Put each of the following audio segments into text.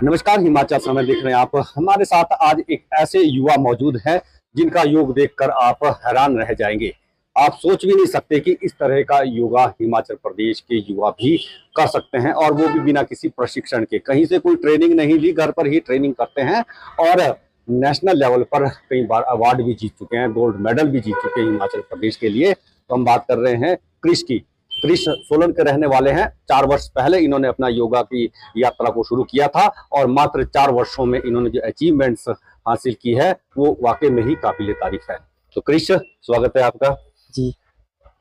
नमस्कार, हिमाचल समय देख रहे हैं आप। हमारे साथ आज एक ऐसे युवा मौजूद हैं जिनका योग देखकर आप हैरान रह जाएंगे। आप सोच भी नहीं सकते कि इस तरह का योगा हिमाचल प्रदेश के युवा भी कर सकते हैं, और वो भी बिना किसी प्रशिक्षण के। कहीं से कोई ट्रेनिंग नहीं ली, घर पर ही ट्रेनिंग करते हैं और नेशनल लेवल पर कई बार अवार्ड भी जीत चुके हैं, गोल्ड मेडल भी जीत चुके हैं हिमाचल प्रदेश के लिए। तो हम बात कर रहे हैं क्रिश की। क्रिश सोलन के रहने वाले हैं। 4 वर्ष पहले इन्होंने अपना योगा की यात्रा को शुरू किया था और मात्र 4 वर्षों में इन्होंने जो अचीवमेंट्स हासिल की है वो वाकई में ही काबिल तारीफ है। तो क्रिश, स्वागत है आपका जी।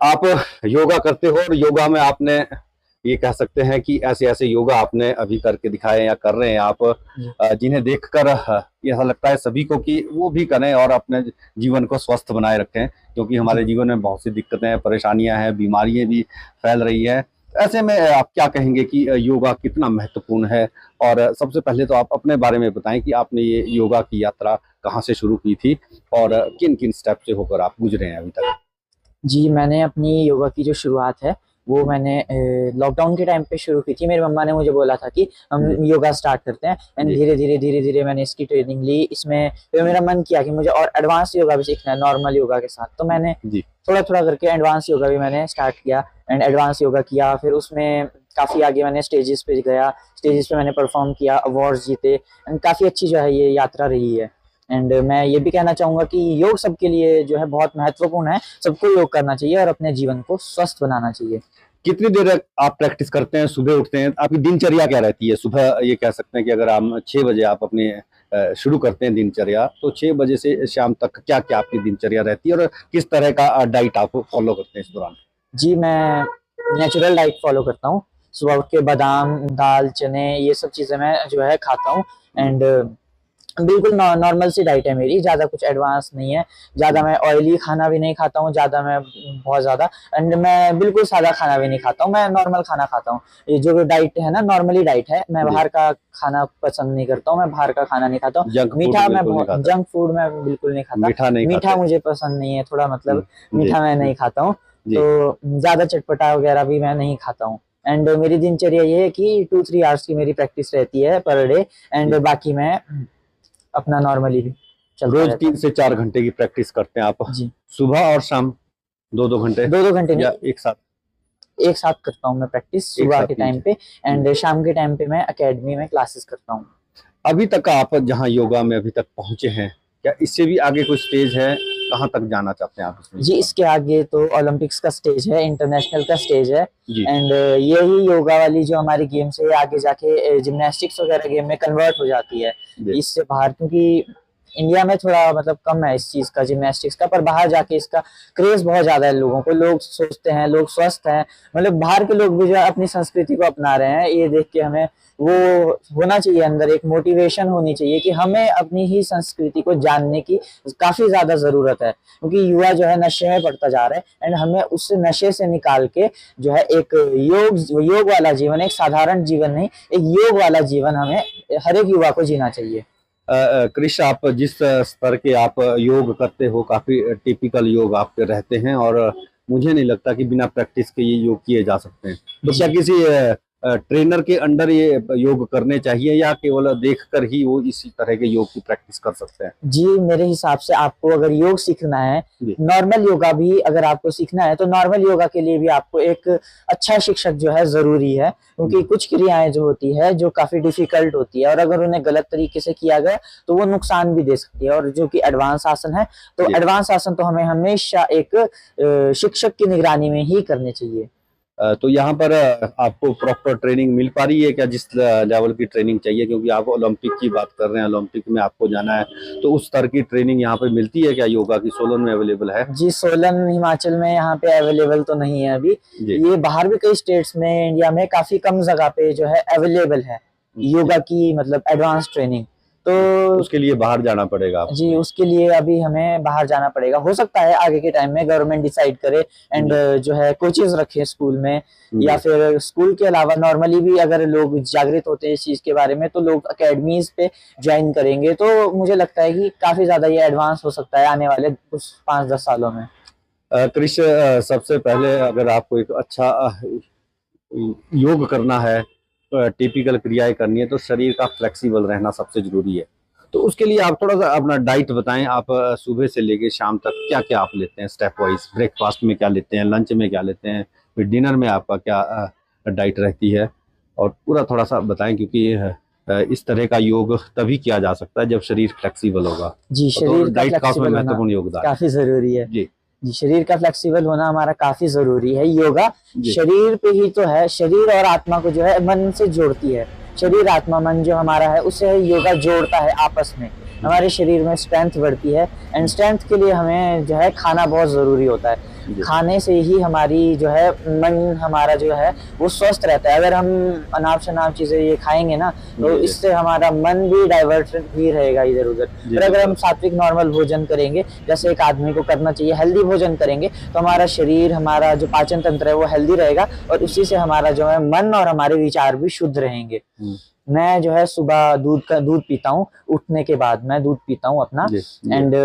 आप योगा करते हो और योगा में आपने ये कह सकते हैं कि ऐसे ऐसे योगा आपने अभी करके दिखाए या कर रहे हैं आप, जिन्हें देखकर ऐसा लगता है सभी को कि वो भी करें और अपने जीवन को स्वस्थ बनाए रखें, क्योंकि हमारे जीवन में बहुत सी दिक्कतें, परेशानियां हैं, बीमारियां भी फैल रही है। ऐसे में आप क्या कहेंगे कि योगा कितना महत्वपूर्ण है? और सबसे पहले तो आप अपने बारे में बताएं कि आपने ये योगा की यात्रा कहाँ से शुरू की थी और किन किन स्टेप से होकर आप गुजरे हैं अभी तक। जी, मैंने अपनी योगा की जो शुरुआत है वो मैंने लॉकडाउन के टाइम पे शुरू की थी। मेरी मम्मा ने मुझे बोला था कि हम योगा स्टार्ट करते हैं, एंड धीरे-धीरे मैंने इसकी ट्रेनिंग ली। इसमें फिर मेरा मन किया कि मुझे और एडवांस योगा भी सीखना है नॉर्मल योगा के साथ। तो मैंने थोड़ा-थोड़ा करके एडवांस योगा भी मैंने स्टार्ट किया एंड एडवांस योगा किया। फिर उसमें काफ़ी आगे मैंने स्टेजेस पे गया, स्टेजेस पे मैंने परफॉर्म किया, अवार्ड्स जीते एंड काफ़ी अच्छी जो है ये यात्रा रही है। एंड मैं ये भी कहना चाहूँगा कि योग सबके लिए जो है बहुत महत्वपूर्ण है। सबको योग करना चाहिए और अपने जीवन को स्वस्थ बनाना चाहिए। कितनी देर आप प्रैक्टिस करते हैं? सुबह उठते हैं, आपकी दिनचर्या क्या रहती है? सुबह ये कह सकते हैं कि अगर आप 6 बजे आप अपने शुरू करते हैं दिनचर्या, तो 6 बजे से शाम तक क्या क्या आपकी दिनचर्या रहती है और किस तरह का डाइट आप फॉलो करते हैं इस दौरान? जी, मैं नेचुरल डाइट फॉलो करता हूँ। सुबह उठ के बादाम, दाल, चने ये सब चीज़ें मैं जो है खाता हूँ एंड बिल्कुल नॉर्मल सी डाइट है मेरी, ज़्यादा कुछ एडवांस नहीं है। ज़्यादा मैं ऑयली खाना भी नहीं खाता हूँ, ज़्यादा मैं बहुत ज़्यादा, एंड मैं बिल्कुल सादा खाना भी नहीं खाता हूँ, मैं नॉर्मल खाना खाता हूँ। ये जो डाइट है ना, नॉर्मली डाइट है। मैं बाहर का खाना पसंद नहीं करता हूँ, मैं बाहर का खाना नहीं खाता हूँ। मीठा मैं बहुत, जंक फूड मैं बिल्कुल नहीं खाता। मीठा मुझे पसंद नहीं है, थोड़ा मतलब मीठा मैं नहीं खाता हूँ। तो ज़्यादा चटपटा वगैरह भी मैं नहीं खाता हूँ। एंड मेरी दिनचर्या ये है कि 2-3 आवर्स की मेरी प्रैक्टिस रहती है पर डे, एंड बाकी मैं अपना नॉर्मली भी चलता रोज रहता 3 से 4 घंटे की प्रैक्टिस करते हैं आप? जी। सुबह और शाम 2-2 घंटे? 2-2 घंटे या नहीं, एक साथ? एक साथ करता हूँ मैं प्रैक्टिस सुबह के टाइम पे, एंड शाम के टाइम पे मैं एकेडमी में क्लासेस करता हूँ। अभी तक आप जहाँ योगा में अभी तक पहुंचे हैं, क्या इससे भी आगे कोई स्टेज है? कहाँ तक जाना चाहते हैं आप इसमें? जी, इसके आगे तो ओलंपिक्स का स्टेज है, इंटरनेशनल का स्टेज है, एंड यही योगा वाली जो हमारी गेम्स है आगे जाके जिम्नास्टिक्स वगैरह गेम में कन्वर्ट हो जाती है इससे बाहर, क्योंकि इंडिया में थोड़ा मतलब कम है इस चीज का, जिम्नास्टिक्स का, पर बाहर जाके इसका क्रेज बहुत ज्यादा है लोगों को। लोग सोचते हैं लोग स्वस्थ हैं, मतलब बाहर के लोग भी जो है अपनी संस्कृति को अपना रहे हैं। ये देख के हमें वो होना चाहिए, अंदर एक मोटिवेशन होनी चाहिए कि हमें अपनी ही संस्कृति को जानने की काफी ज्यादा जरूरत है, क्योंकि युवा जो है नशे में पड़ता जा रहा है, एंड हमें उस नशे से निकाल के जो है एक योग वाला जीवन, एक साधारण जीवन नहीं, एक योग वाला जीवन हमें हर एक युवा को जीना चाहिए। क्रिश, आप जिस स्तर के आप योग करते हो, काफी टिपिकल योग आपके रहते हैं और मुझे नहीं लगता कि बिना प्रैक्टिस के ये योग किए जा सकते हैं। तो क्या किसी ट्रेनर के अंडर ये योग करने चाहिए या केवल देखकर ही वो इसी तरह के योग की प्रैक्टिस कर सकते हैं? जी, मेरे हिसाब से आपको अगर योग सीखना है, नॉर्मल योगा भी अगर आपको सीखना है, तो नॉर्मल योगा के लिए भी आपको एक अच्छा शिक्षक जो है जरूरी है, क्योंकि कुछ क्रियाएं जो होती है जो काफी डिफिकल्ट होती है, और अगर उन्हें गलत तरीके से किया गया तो वो नुकसान भी दे सकती है। और जो कि एडवांस आसन है, तो एडवांस आसन तो हमें हमेशा एक शिक्षक की निगरानी में ही करने चाहिए। तो यहाँ पर आपको प्रॉपर ट्रेनिंग मिल पा रही है क्या, जिस लेवल की ट्रेनिंग चाहिए? क्योंकि आप ओलंपिक की बात कर रहे हैं, ओलंपिक में आपको जाना है, तो उस तरह की ट्रेनिंग यहाँ पे मिलती है क्या योगा की? सोलन में अवेलेबल है? जी, सोलन हिमाचल में यहाँ पे अवेलेबल तो नहीं है अभी। ये बाहर भी कई स्टेट्स में इंडिया में काफी कम जगह पे जो है अवेलेबल है योगा की मतलब एडवांस ट्रेनिंग। तो उसके लिए बाहर जाना पड़ेगा आपको? जी, उसके लिए अभी हमें बाहर जाना पड़ेगा। हो सकता है आगे के टाइम में गवर्नमेंट डिसाइड करे एंड जो है कोचेस रखे स्कूल में, या फिर स्कूल के अलावा नॉर्मली भी अगर लोग जागृत होते हैं इस चीज के बारे में, तो लोग अकेडमीज पे ज्वाइन करेंगे, तो मुझे लगता है कि काफी ज्यादा ये एडवांस हो सकता है आने वाले कुछ 5-10 सालों में। क्रिश, सबसे पहले अगर आपको एक अच्छा योग करना है टिपिकल क्रियाएं करनी है तो शरीर का फ्लेक्सिबल रहना सबसे जरूरी है। तो उसके लिए आप थोड़ा सा अपना डाइट बताएं। आप सुबह से लेके शाम तक क्या क्या आप लेते हैं स्टेप वाइज? ब्रेकफास्ट में क्या लेते हैं, लंच में क्या लेते हैं, फिर डिनर में आपका क्या डाइट रहती है, और पूरा थोड़ा सा बताएं, क्योंकि इस तरह का योग तभी किया जा सकता है जब शरीर फ्लेक्सिबल होगा। जी, तो शरीर का डाइट का उसमें फ्लेक्सिबल होना महत्वपूर्ण योगदान है। काफी जरूरी है। जी जी, शरीर का फ्लेक्सिबल होना हमारा काफी जरूरी है। योगा जी शरीर पे ही तो है, शरीर और आत्मा को जो है मन से जोड़ती है। शरीर आत्मा मन जो हमारा है उसे योगा जोड़ता है आपस में। हमारे शरीर में स्ट्रेंथ बढ़ती है, एंड स्ट्रेंथ के लिए हमें जो है खाना बहुत जरूरी होता है। जी खाने से ही हमारी जो है मन हमारा जो है वो स्वस्थ रहता है। अगर हम अनाप शनाप चीजें ये खाएंगे ना तो जी इससे हमारा मन भी डाइवर्ट ही रहेगा इधर उधर। जी पर अगर हम बिल्कुल। सात्विक नॉर्मल भोजन करेंगे, जैसे एक आदमी को करना चाहिए, हेल्दी भोजन करेंगे, तो हमारा शरीर, हमारा जो पाचन तंत्र है वो हेल्दी रहेगा, और उसी से हमारा जो है मन और हमारे विचार भी शुद्ध रहेंगे। मैं जो है सुबह दूध पीता हूँ, उठने के बाद मैं दूध पीता हूँ अपना, जी जी एंड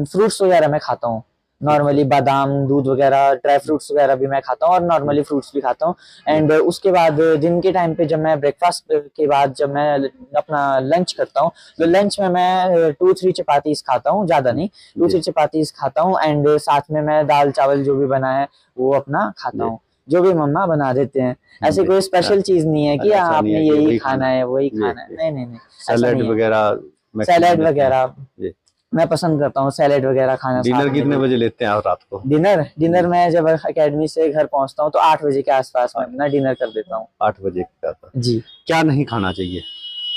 फ्रूट्स वगैरह मैं खाता हूँ नॉर्मली। बादाम, दूध वगैरह, ड्राई फ्रूट्स वगैरह भी मैं खाता हूँ, और नॉर्मली फ्रूट्स भी खाता हूँ। एंड उसके बाद दिन के टाइम पे जब मैं ब्रेकफास्ट के बाद जब मैं अपना लंच करता हूँ, तो लंच में मैं 2-3 चपातीस खाता हूँ, ज्यादा नहीं, 2-3 चपातीस खाता हूँ। एंड साथ में मैं दाल चावल जो भी बना है वो अपना खाता जी हूँ, जो भी मम्मा बना देते हैं। ऐसे जी। कोई स्पेशल चीज नहीं है कि ऐसा नहीं आपने है कि यही वही खाना है वही जी खाना है, जी। नहीं नहीं नहीं, ऐसा सैलेड नहीं है। वगैरह मैक्सिमम सैलेड लेते हैं। वगैरह जी। मैं पसंद करता हूँ, सैलेड वगैरह खाना डिनर साथ में कितने भी। बजे लेते हैं आप रात को? डिनर मैं जब एकेडमी से घर पहुंचता हूँ तो 8 बजे के आसपास में अपना डिनर कर देता हूँ। 8 बजे का था। जी क्या नहीं खाना चाहिए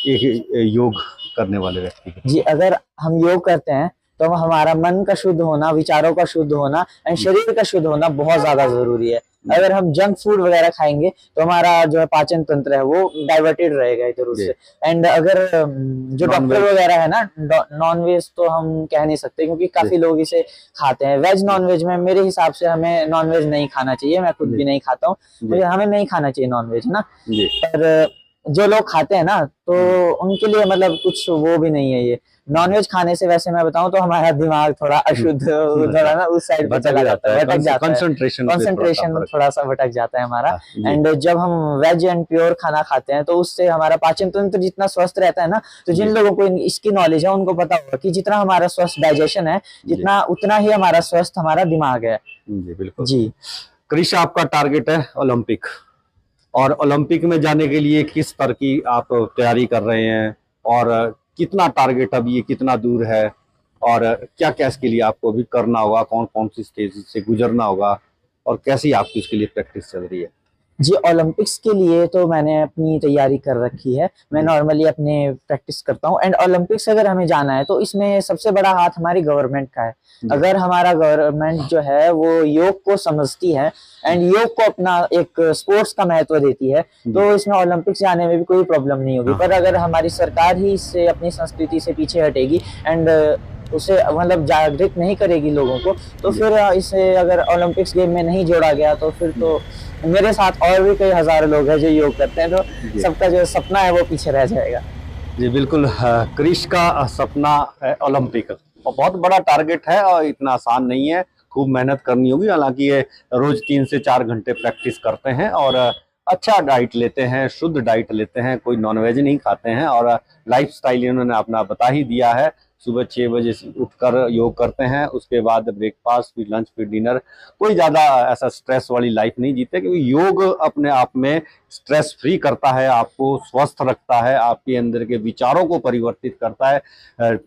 एक योग करने वाले व्यक्ति को? जी, अगर हम योग करते हैं तो हमारा मन का शुद्ध होना, विचारों का शुद्ध होना, एंड शरीर का शुद्ध होना बहुत ज्यादा जरूरी है। अगर हम जंक फूड वगैरह खाएंगे तो हमारा जो है पाचन तंत्र है वो डाइवर्टेड रहेगा इधर जी। उससे। एंड अगर जो डॉक्टर नॉन-वेज वगैरह है ना, नॉन वेज तो हम कह नहीं सकते, क्योंकि काफी लोग इसे खाते हैं। वेज नॉन वेज में मेरे हिसाब से हमें नॉन वेज नहीं खाना चाहिए, मैं खुद जी भी नहीं खाता हूँ, जी मुझे हमें नहीं खाना चाहिए नॉन वेज ना। जी पर जो लोग खाते हैं ना तो उनके लिए मतलब कुछ वो भी नहीं है ये। नॉनवेज खाने से वैसे मैं बताऊं तो हमारा दिमाग थोड़ा अशुद्ध, थोड़ा ना उस साइड पे भटक चला जाता है, भटक जाता है, कंसंट्रेशन पे कंसंट्रेशन फर्क थोड़ा सा भटक जाता है हमारा। जी एंड जब हम वेज एंड प्योर खाना खाते हैं तो उससे हमारा पाचन तंत्र जितना स्वस्थ रहता है ना, तो जिन जी लोगों को इसकी नॉलेज है उनको पता होगा कि जितना हमारा स्वस्थ डाइजेशन है, जी जितना उतना ही हमारा स्वस्थ हमारा दिमाग है। जी बिल्कुल। जी क्रिश, आपका टारगेट है ओलंपिक, और ओलंपिक में जाने के लिए किस स्तर की आप तैयारी कर रहे हैं, और कितना टारगेट अब ये कितना दूर है, और क्या क्या इसके लिए आपको अभी करना होगा, कौन कौन सी स्टेज से गुजरना होगा, और कैसी आपकी इसके लिए प्रैक्टिस चल रही है? जी, ओलंपिक्स के लिए तो मैंने अपनी तैयारी कर रखी है। मैं नॉर्मली अपने प्रैक्टिस करता हूँ, एंड ओलंपिक्स अगर हमें जाना है तो इसमें सबसे बड़ा हाथ हमारी गवर्नमेंट का है। अगर हमारा गवर्नमेंट जो है वो योग को समझती है एंड योग को अपना एक स्पोर्ट्स का महत्व देती है, तो इसमें ओलंपिक्स जाने में भी कोई प्रॉब्लम नहीं होगी। पर अगर हमारी सरकार ही इससे, अपनी संस्कृति से पीछे हटेगी एंड उसे मतलब जागृत नहीं करेगी लोगों को, तो फिर इसे अगर ओलंपिक्स गेम में नहीं जोड़ा गया तो फिर तो मेरे साथ और भी कई हजारों लोग हैं जो योग करते हैं, तो सबका जो सपना है वो पीछे रह जाएगा। जी बिल्कुल। क्रिश का सपना है ओलंपिक, और बहुत बड़ा टारगेट है, और इतना आसान नहीं है, खूब मेहनत करनी होगी। हालांकि ये रोज 3 से 4 घंटे प्रैक्टिस करते हैं, और अच्छा डाइट लेते हैं, शुद्ध डाइट लेते हैं, कोई नॉनवेज नहीं खाते हैं, और लाइफस्टाइल इन्होंने अपना बता ही दिया है। सुबह 6 बजे से उठकर योग करते हैं, उसके बाद ब्रेकफास्ट, फिर लंच, फिर डिनर। कोई ज़्यादा ऐसा स्ट्रेस वाली लाइफ नहीं जीते, क्योंकि योग अपने आप में स्ट्रेस फ्री करता है, आपको स्वस्थ रखता है, आपके अंदर के विचारों को परिवर्तित करता है,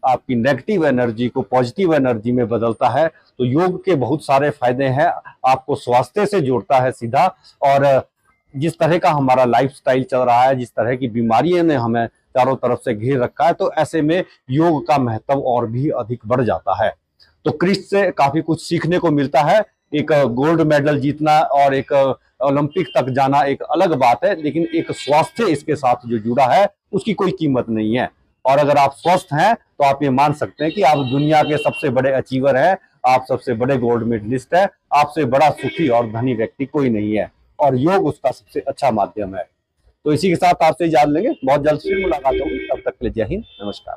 आपकी नेगेटिव एनर्जी को पॉजिटिव एनर्जी में बदलता है। तो योग के बहुत सारे फायदे हैं, आपको स्वास्थ्य से जोड़ता है सीधा। और जिस तरह का हमारा लाइफस्टाइल चल रहा है, जिस तरह की बीमारियों ने हमें चारों तरफ से घेर रखा है, तो ऐसे में योग का महत्व और भी अधिक बढ़ जाता है। तो क्रिश से काफी कुछ सीखने को मिलता है। एक गोल्ड मेडल जीतना और एक ओलंपिक तक जाना एक अलग बात है, लेकिन एक स्वास्थ्य इसके साथ जो जुड़ा है उसकी कोई कीमत नहीं है। और अगर आप स्वस्थ हैं तो आप ये मान सकते हैं कि आप दुनिया के सबसे बड़े अचीवर हैं, आप सबसे बड़े गोल्ड मेडलिस्ट हैं, आपसे बड़ा सुखी और धनी व्यक्ति कोई नहीं है, और योग उसका सबसे अच्छा माध्यम है। तो इसी के साथ आपसे इजाजत लेंगे, बहुत जल्द फिर मुलाकात होगी, तब तक के लिए जय हिंद, नमस्कार।